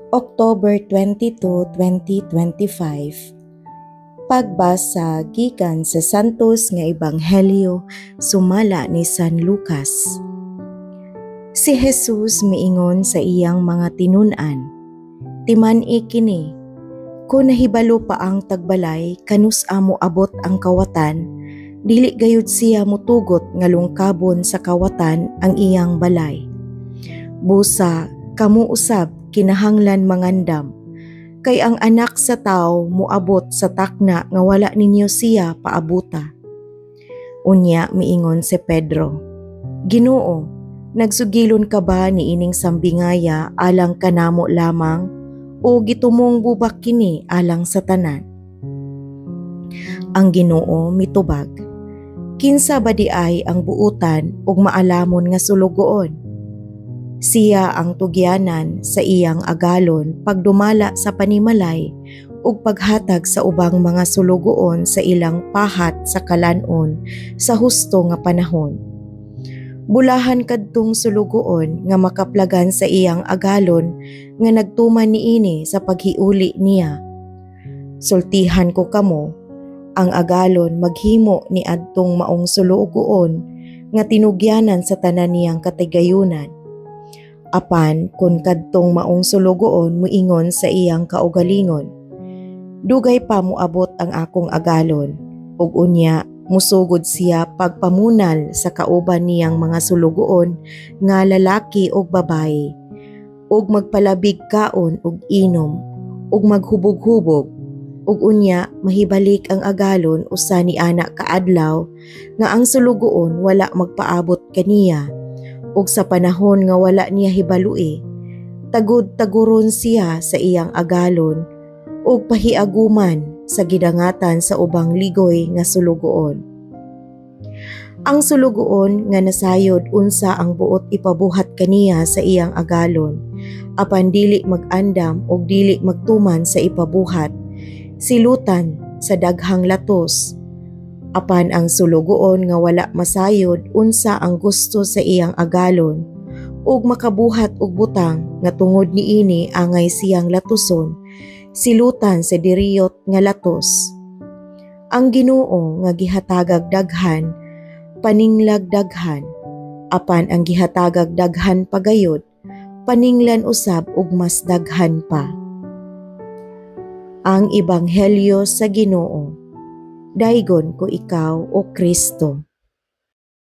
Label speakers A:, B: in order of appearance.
A: October 22, 2025. Pagbasa gikan sa Santos nga Ebanghelyo sumala ni San Lucas. Si Jesus miingon sa iyang mga tinun-an, "Timan-i kini, kung nahibalo pa ang tagbalay kanus amo abot ang kawatan, dili gayud siya mutugot nga lungkabon sa kawatan ang iyang balay. Busa kamo usab kinahanglan mangandam, kay ang anak sa tao muabot sa takna nga wala ninyo siya paabuta." Unya miingon si Pedro, "Ginoo, nagsugilon ka ba ni ining sambingaya alang kanamo lamang o gitumong bubak kini alang sa tanan?" Ang Ginoo mitubag, "Kinsa ba di ay ang buutan ug maalamon nga sulugoon? Siya ang tugyanan sa iyang agalon pagdumala sa panimalay ug paghatag sa ubang mga sulugoon sa ilang pahat sa kalanon sa husto nga panahon. Bulahan kadtong sulugoon nga makaplagan sa iyang agalon nga nagtuman niini sa paghiuli niya. Sultihan ko kamo, ang agalon maghimo ni adtong maong sulugoon nga tinugyanan sa tanan niyang katigayunan. Apan kun kadtong maong sulugoon muingon sa iyang kaugalingon, dugay pa moabot ang akong agalon, ug unya musugod siya pagpamunal sa kauban niyang mga sulugoon nga lalaki ug babaye, ug magpalabig kaon ug inom, ug maghubog-hubog, ug unya mahibalik ang agalon usa ni ana kaadlaw nga ang sulugoon wala magpaabot kaniya. Ug sa panahon nga wala niya hibalui, tagud-taguron siya sa iyang agalon ug pahiaguman sa gidangatan sa ubang ligoy nga sulugoon. Ang sulugoon nga nasayod unsa ang buot ipabuhat kaniya sa iyang agalon, apan dili mag-andam ug dili magtuman sa ipabuhat, silutan sa daghang latos. Apan ang sulugoon nga wala masayod unsa ang gusto sa iyang agalon ug makabuhat og butang nga tungod niini angay siyang latuson, silutan sa diriyot nga latos. Ang Ginoo nga gihatagag daghan, paninglag daghan, apan ang gihatagag daghan pagayod, paninglan usab og mas daghan pa." Ang Ebanghelyo sa Ginoo. Daygon ko ikaw, O Kristo.